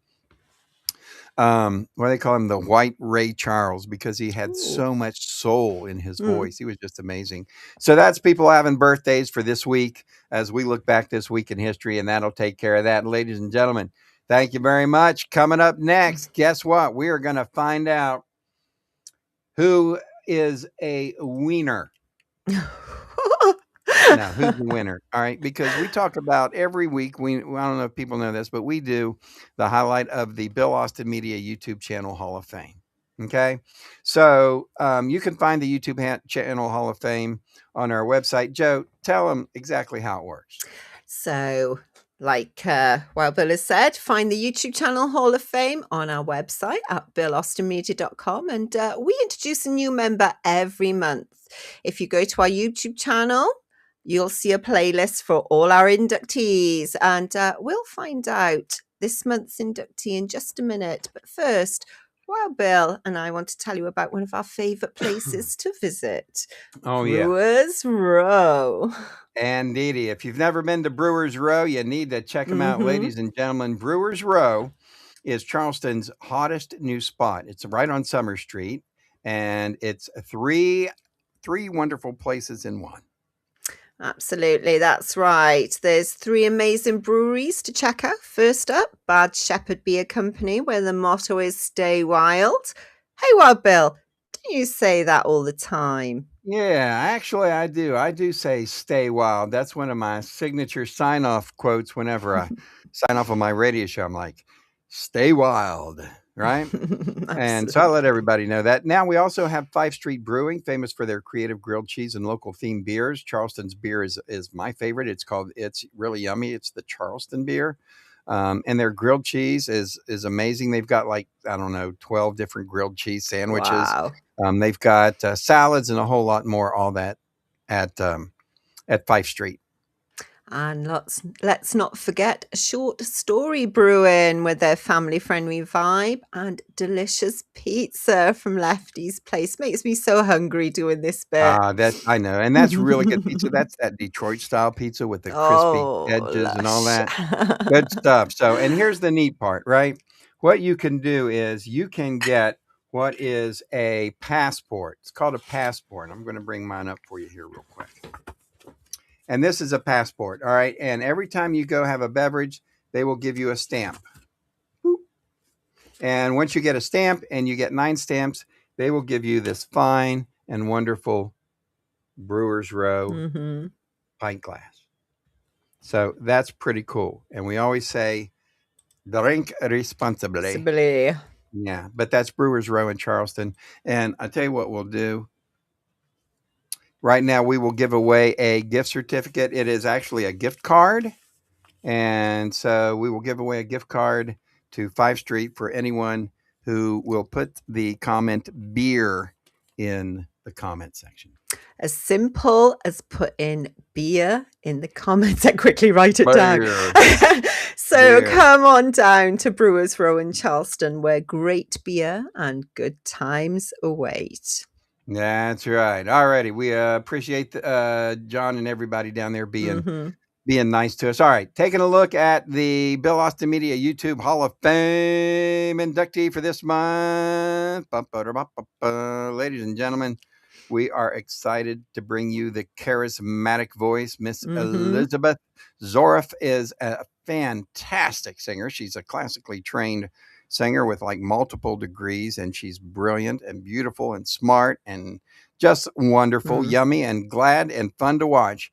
the White Ray Charles, because he had so much soul in his voice. He was just amazing. So that's people having birthdays for this week as we look back this week in history, and that'll take care of that. And ladies and gentlemen, thank you very much. Coming up next, guess what? We are going to find out who is a wiener. No, who's the winner? All right, because we talk about every week. I don't know if people know this, but we do the highlight of the Bill Austin Media YouTube channel Hall of Fame. Okay, so you can find the YouTube channel Hall of Fame on our website. Joe, tell them exactly how it works. So, like Wild Bill has said, find the YouTube channel Hall of Fame on our website at billaustinmedia.com, and we introduce a new member every month. If you go to our YouTube channel, you'll see a playlist for all our inductees, and we'll find out this month's inductee in just a minute. But first, Wild Bill and I want to tell you about one of our favorite places to visit. Oh, yeah. Brewers Row. And Dee, if you've never been to Brewers Row, you need to check them out, ladies and gentlemen. Brewers Row is Charleston's hottest new spot. It's right on Summer Street, and it's three wonderful places in one. Absolutely, that's right. There's 3 amazing breweries to check out. First up, Bad Shepherd Beer Company, where the motto is Stay Wild. Hey, Wild Bill, don't you say that all the time? Yeah, actually, I do. I do say "Stay Wild." That's one of my signature sign-off quotes whenever I sign off on my radio show. I'm like, "Stay wild," right? And so I let everybody know that. Now we also have 5th Street Brewing, famous for their creative grilled cheese and local themed beers. Charleston's beer is my favorite. It's really yummy. It's the Charleston beer. And their grilled cheese is amazing. They've got 12 different grilled cheese sandwiches. Wow. They've got salads and a whole lot more, all that at 5th Street. And let's not forget Short Story Brewing with their family-friendly vibe and delicious pizza from Lefty's Place. Makes me so hungry doing this bit. I know. And that's really good pizza. That's that Detroit style pizza with the crispy edges and all that. Good stuff. So, and here's the neat part, right? What you can do is you can get what is a passport. It's called a passport. I'm going to bring mine up for you here real quick. And this is a passport, all right? And every time you go have a beverage, they will give you a stamp. Boop. And once you get a stamp and you get 9 stamps, they will give you this fine and wonderful Brewers Row pint glass. So that's pretty cool. And we always say, drink responsibly. Yeah, but that's Brewers Row in Charleston. And I tell you what we'll do. Right now, we will give away a gift certificate. It is actually a gift card. And so we will give away a gift card to 5th Street for anyone who will put the comment beer in the comment section. As simple as putting beer in the comments. I quickly write it down. So come on down to Brewers Row in Charleston, where great beer and good times await. That's right. All righty. We appreciate John and everybody down there being nice to us. All right. Taking a look at the Bill Austin Media YouTube Hall of Fame inductee for this month. Ladies and gentlemen, we are excited to bring you the charismatic voice. Miss Elizabeth Zoroff is a fantastic singer. She's a classically trained singer with multiple degrees, and she's brilliant and beautiful and smart and just wonderful, yummy and glad and fun to watch.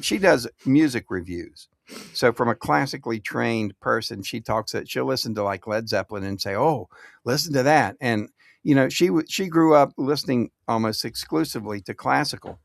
She does music reviews. So from a classically trained person, she'll listen to Led Zeppelin and say, "Oh, listen to that." And she grew up listening almost exclusively to classical.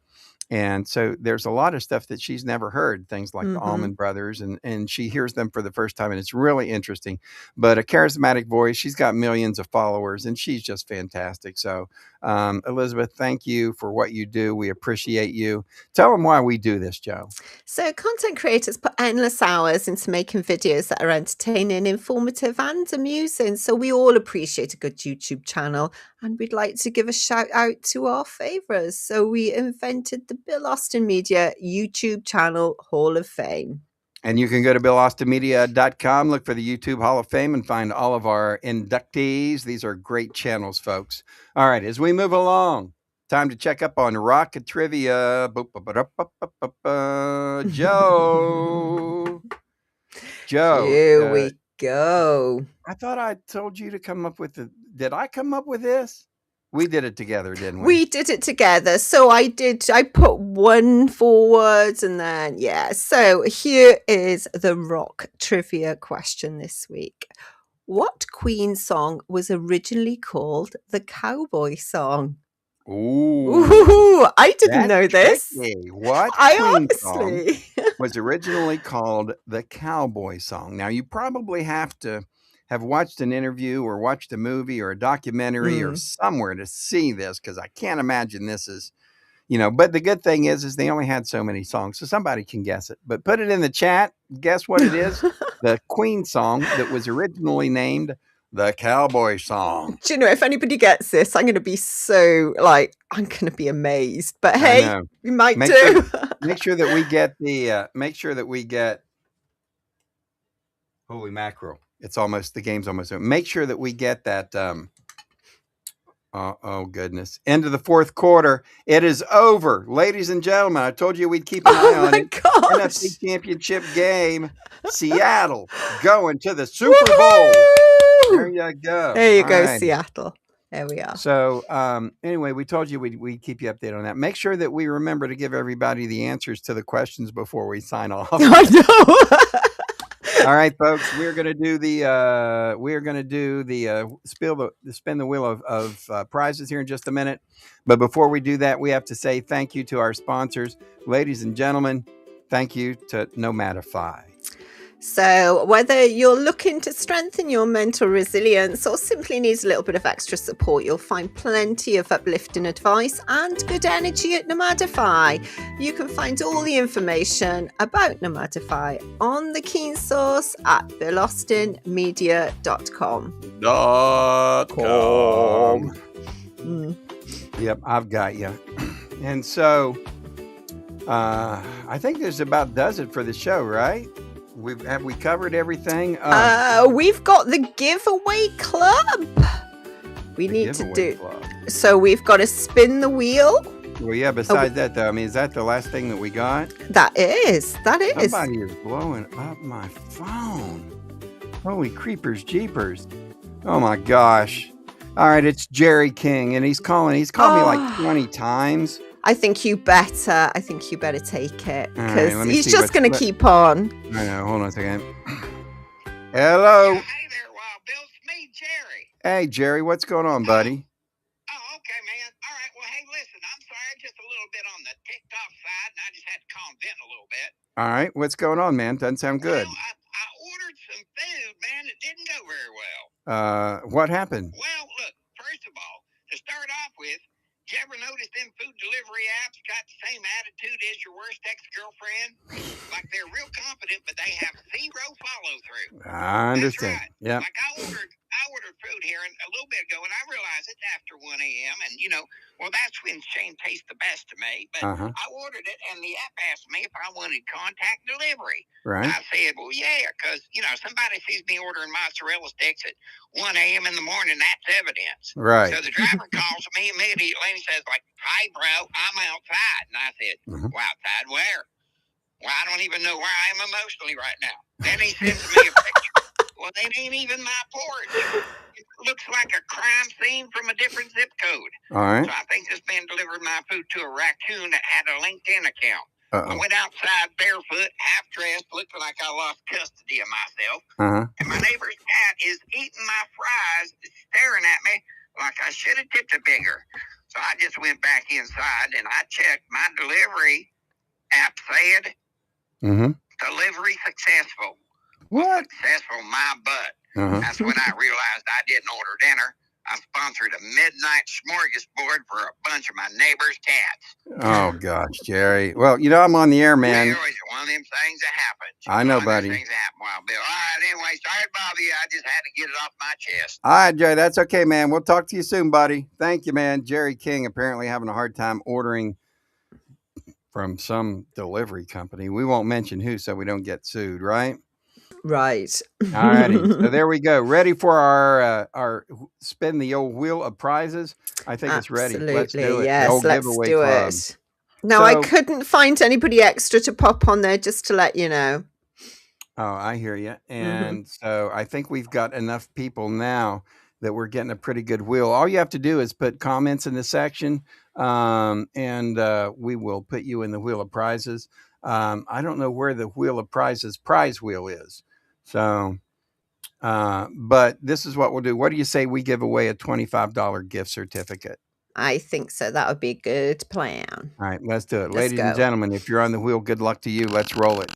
And so there's a lot of stuff that she's never heard, things like the Allman Brothers, and she hears them for the first time, and it's really interesting. But a charismatic voice, she's got millions of followers, and she's just fantastic. So, Elizabeth, thank you for what you do. We appreciate you. Tell them why we do this, Joe. So content creators put endless hours into making videos that are entertaining, informative, and amusing. So we all appreciate a good YouTube channel, and we'd like to give a shout out to our favorites. So we invented the Bill Austin Media YouTube channel Hall of Fame. And you can go to billaustinmedia.com, look for the YouTube Hall of Fame, and find all of our inductees. These are great channels, folks. All right, as we move along, time to check up on Rock Trivia. Joe. Here we go. I thought I told you to come up with did I come up with this? We did it together, didn't we? We did it together. So I put one forward and then, yeah. So here is the rock trivia question this week. What Queen song was originally called the Cowboy Song? Ooh, Ooh, I didn't that's know this. tricky. What I Queen song honestly. was originally called the Cowboy Song? Now, you probably have to have watched an interview or watched a movie or a documentary or Mm. somewhere to see this, because I can't imagine this is, but the good thing is they only had so many songs, so somebody can guess it. But put it in the chat. Guess what it is? The Queen song that was originally named the Cowboy Song. Do you know, if anybody gets this, I'm going to be I'm going to be amazed. But I hey, know. you might Make do. sure, make sure that we get holy mackerel. The game's almost over. Make sure that we get that. Oh goodness. End of the fourth quarter. It is over. Ladies and gentlemen, I told you we'd keep an eye Oh on my it. gosh. NFC Championship game. Seattle going to the Super Bowl. There Woohoo! you go. There you All go, right. Seattle. There we are. So anyway, we told you we'd keep you updated on that. Make sure that we remember to give everybody the answers to the questions before we sign off. I know. All right, folks, we're going to do the spin the wheel of prizes here in just a minute. But before we do that, we have to say thank you to our sponsors. Ladies and gentlemen, thank you to Nomadify. So whether you're looking to strengthen your mental resilience or simply needs a little bit of extra support, you'll find plenty of uplifting advice and good energy at Nomadify. You can find all the information about Nomadify on the Keen Source at philaustinmedia.com. Yep, I've got you. And so I think this about does it for the show, right? Have we covered everything? We've got the giveaway club. We need to do. Club. So we've got to spin the wheel. Well, yeah. Besides that, though, I mean, is that the last thing that we got? That is. Somebody is blowing up my phone. Holy creepers, jeepers! Oh my gosh! All right, it's Jerry King, and he's calling. He's called me like 20 times. I think you better take it All right, because let me he's see just going to what- keep on. I know. Hold on a second. Hello. Hey there, Wild Bill. It's me, Jerry. Hey, Jerry. What's going on, buddy? Oh, okay, man. All right. Well, hey, listen. I'm sorry, just a little bit on the TikTok side, and I just had to call and vent a little bit. All right. What's going on, man? Doesn't sound good. Well, I ordered some food, man. It didn't go very well. What happened? Well, look. First of all, to start off with, you ever notice them food delivery apps got the same attitude as your worst ex-girlfriend? Like they're real confident, but they have zero follow-through. I understand. That's right. Yeah. Like I ordered food here a little bit ago, and I realized it's after 1 a.m. And that's when Shane tastes the best to me. But I ordered it, and the app asked me if I wanted contact delivery. Right. I said, well, yeah, because somebody sees me ordering mozzarella sticks at 1 a.m. in the morning. That's evidence. Right. So the driver calls me immediately and he says, like, "Hi, bro, I'm outside." And I said, "Well, outside where?" "Well, I don't even know where I am emotionally right now." Then he sends me a picture. Well, it ain't even my porch. It looks like a crime scene from a different zip code. All right. So I think this man delivered my food to a raccoon that had a LinkedIn account. I Uh-oh. went outside barefoot, half dressed, looking like I lost custody of myself. Uh-huh. And my neighbor's cat is eating my fries, staring at me like I should have tipped it bigger. So I just went back inside and I checked. My delivery app said delivery successful. What? Successful, my butt. Uh-huh. That's when I realized I didn't order dinner. I sponsored a midnight smorgasbord for a bunch of my neighbor's cats. Oh gosh, Jerry. Well, I'm on the air, man. Well, it's one of them things that happens. I know, One of them buddy. things that happen, Wild Bill. All right, anyway, sorry to bother you. I just had to get it off my chest. All right, Jerry. That's okay, man. We'll talk to you soon, buddy. Thank you, man. Jerry King apparently having a hard time ordering from some delivery company. We won't mention who so we don't get sued, right? Right. All righty. So there we go. Ready for our spin the old wheel of prizes? I think it's ready. Let's do it. Yes, The old let's giveaway do club. it. Now, I So- couldn't find anybody extra to pop on there, just to let you know. Oh, I hear you. And so I think we've got enough people now that we're getting a pretty good wheel. All you have to do is put comments in the section, and we will put you in the wheel of prizes. I don't know where the wheel of prizes prize wheel is. So, but this is what we'll do. What do you say we give away a $25 gift certificate? I think so. That would be a good plan. All right, let's do it. Let's Ladies and go. gentlemen, if you're on the wheel, good luck to you. Let's roll it.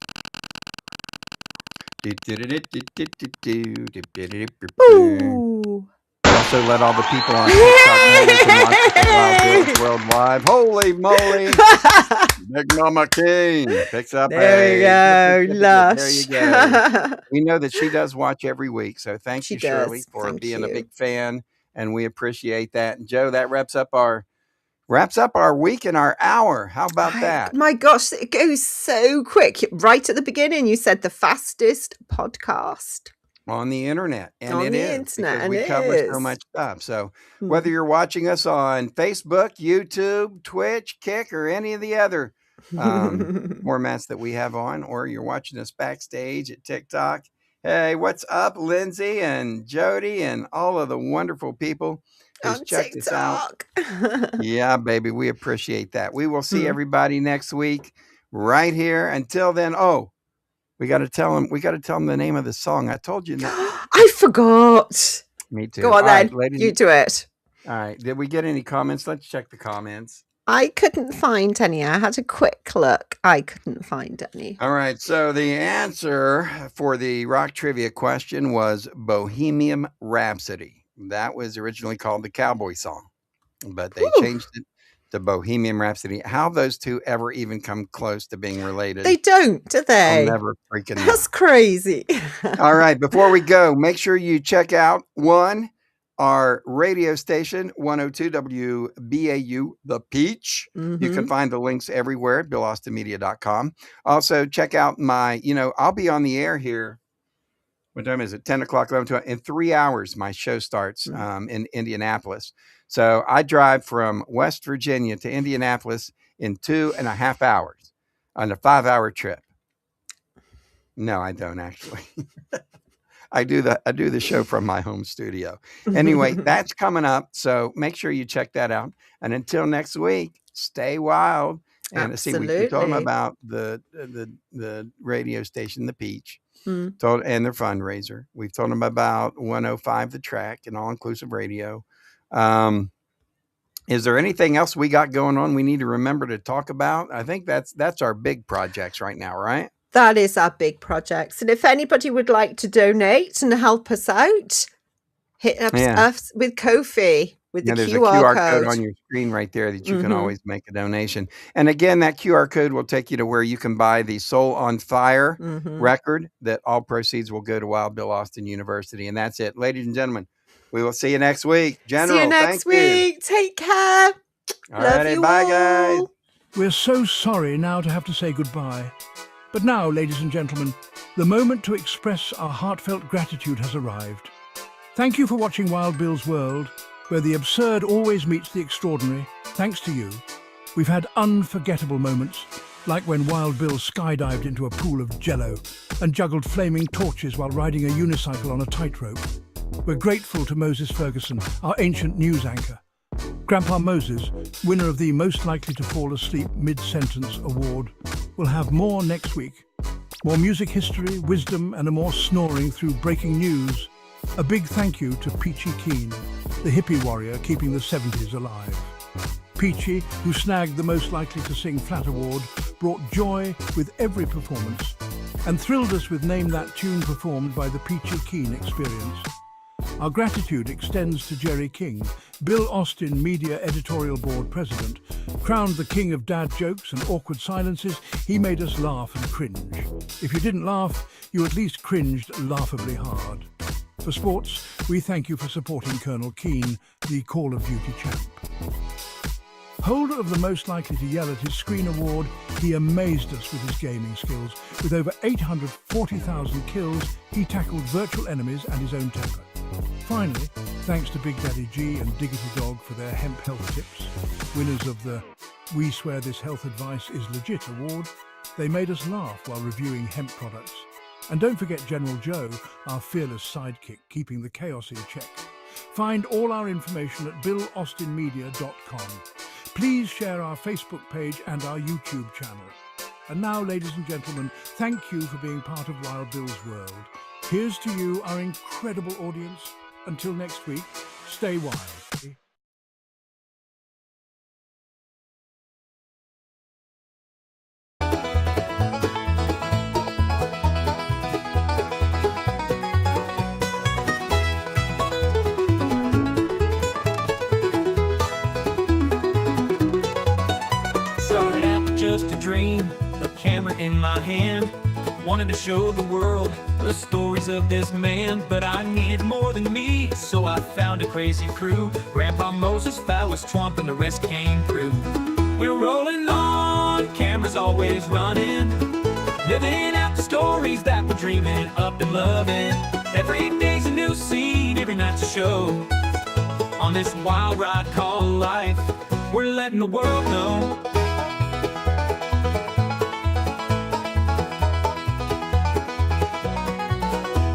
Ooh. Also, let all the people on TikTok know they can watch the Wild Bills World Live. Holy moly! Big Mama King picks up There you go, There you lush. go. We know that she does watch every week, so thank She you, Shirley, does. for Thank being a you. big fan, and we appreciate that. And Joe, that wraps up our week and our hour. How about that? My gosh, it goes so quick. Right at the beginning, you said the fastest podcast On the internet, and on it the is internet, because and we it cover so is. much stuff. So Mhm. whether you're watching us on Facebook, YouTube, Twitch, Kick, or any of the other formats that we have on, or you're watching us backstage at TikTok, hey, what's up, Lindsay and Jody and all of the wonderful people who's On checked us out? TikTok. Yeah, baby, we appreciate that. We will see Mhm. everybody next week right here. Until then, we got to tell them the name of the song. I told you that. I forgot. Me too. Go on All right, then. ladies. You do it. All right. Did we get any comments? Let's check the comments. I couldn't find any. I had a quick look. I couldn't find any. All right. So the answer for the rock trivia question was Bohemian Rhapsody. That was originally called the Cowboy Song, but they Whew. changed it to Bohemian Rhapsody. How those two ever even come close to being related, They don't, do I'll they? never freaking know. That's crazy. All right. Before we go, make sure you check out our radio station, 102 WBAU, The Peach. You can Mhm. find the links everywhere at BillAustinMedia.com. Also, check out I'll be on the air here. What time is it? 10 o'clock, 11, 12. In 3 hours, my show starts in Indianapolis. So I drive from West Virginia to Indianapolis in 2.5 hours on a 5-hour trip. No, I don't actually. I do the show from my home studio. Anyway, that's coming up. So make sure you check that out. And until next week, stay wild. And see, we told them Absolutely. about the radio station, The Peach, Mm. and their fundraiser. We've told them about 105 The Track and All Inclusive Radio. Is there anything else we got going on we need to remember to talk about? I think that's our big projects right now, right? That is our big projects. And if anybody would like to donate and help us out, hit up Yeah. us with Ko-fi with the There's a QR QR code. code on your screen right there that you can Mhm. always make a donation. And again, that QR code will take you to where you can buy the Soul on Fire Mhm. record that all proceeds will go to Wild Bill Austin University. And that's it. Ladies and gentlemen, we will see you next week. General, See you next thank you. week. Take care. All Love righty, you bye, guys. all. We're so sorry now to have to say goodbye. But now, ladies and gentlemen, the moment to express our heartfelt gratitude has arrived. Thank you for watching Wild Bill's World, where the absurd always meets the extraordinary. Thanks to you, we've had unforgettable moments, like when Wild Bill skydived into a pool of jello and juggled flaming torches while riding a unicycle on a tightrope. We're grateful to Moses Ferguson, our ancient news anchor. Grandpa Moses, winner of the Most Likely to Fall Asleep Mid-Sentence Award, will have more next week. More music history, wisdom, and a more snoring through breaking news. A big thank you to Peachy Keen, the hippie warrior keeping the 70s alive. Peachy, who snagged the Most Likely to Sing Flat Award, brought joy with every performance and thrilled us with Name That Tune performed by the Peachy Keen Experience. Our gratitude extends to Jerry King, Bill Austin Media Editorial Board President. Crowned the king of dad jokes and awkward silences, he made us laugh and cringe. If you didn't laugh, you at least cringed laughably hard. For sports, we thank you for supporting Colonel Keane, the Call of Duty champ. Holder of the Most Likely to Yell at His Screen Award, he amazed us with his gaming skills. With over 840,000 kills, he tackled virtual enemies and his own temper. Finally, thanks to Big Daddy G and Diggity Dog for their hemp health tips, winners of the We Swear This Health Advice is Legit award, they made us laugh while reviewing hemp products. And don't forget General Joe, our fearless sidekick, keeping the chaos in check. Find all our information at billaustinmedia.com. Please share our Facebook page and our YouTube channel. And now, ladies and gentlemen, thank you for being part of Wild Bill's World. Here's to you, our incredible audience. Until next week, stay wild. Started out with just a dream, a camera in my hand. Wanted to show the world the stories of this man, but I needed more than me, so I found a crazy crew. Grandpa Moses, Phallus Twump, and the rest came through. We're rolling on, cameras always running, living out the stories that we're dreaming up and loving. Every day's a new scene, every night's a show. On this wild ride called life, we're letting the world know.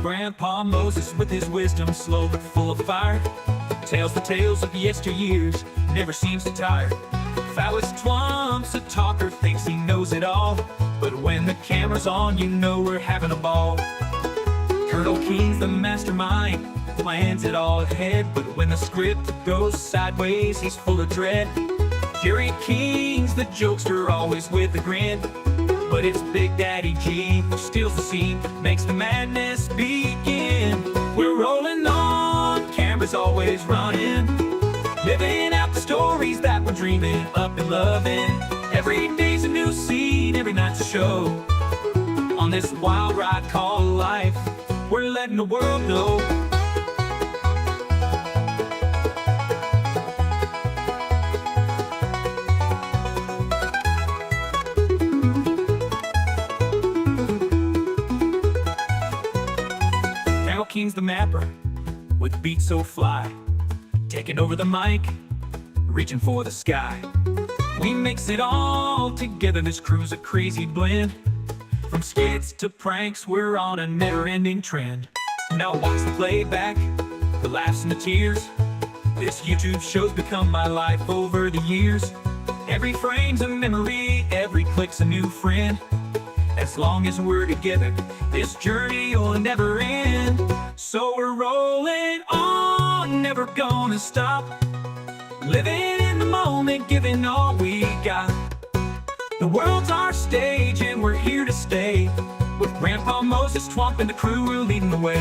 Grandpa Moses with his wisdom, slow but full of fire, tells the tales of yesteryears, never seems to tire. Phallus Twomp's a talker, thinks he knows it all, but when the camera's on, you know we're having a ball. Colonel Keen's the mastermind, plans it all ahead, but when the script goes sideways, he's full of dread. Jerry King's the jokester, always with a grin, but it's Big Daddy G who steals the scene, makes the madness begin. We're rolling on, cameras always running, living out the stories that we're dreaming up and loving. Every day's a new scene, every night's a show. On this wild ride called life, we're letting the world know. King's the mapper, with beats so fly, taking over the mic, reaching for the sky. We mix it all together, this crew's a crazy blend. From skits to pranks, we're on a never-ending trend. Now watch the playback, the laughs and the tears. This YouTube show's become my life over the years. Every frame's a memory, every click's a new friend. As long as we're together, this journey will never end. So we're rolling on, never gonna stop, living in the moment, giving all we got. The world's our stage and we're here to stay, with Grandpa Moses, Twump, and the crew, we're leading the way.